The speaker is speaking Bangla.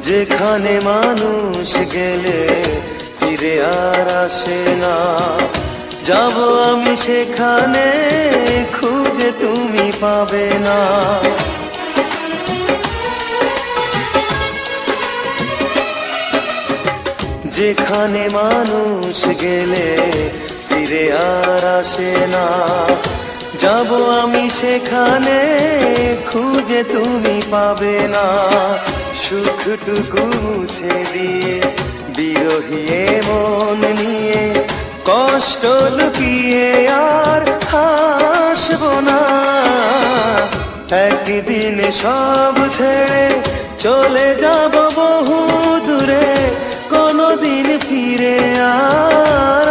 যেখানে মানুষ গেলে ফিরে আর আসে না, যাব আমি সেখানে, খুঁজে তুমি পাবে না। যেখানে মানুষ গেলে ফিরে আর আসে না, যাব আমি সেখানে, খুঁজে তুমি পাবে না। সুখটুকু মুছে দিয়ে বিরহী মন নিয়ে কষ্ট লুকিয়ে আর হাসবো না। একদিন সব ছেড়ে চলে যাব বহু দূরে, কোনদিন ফিরে আর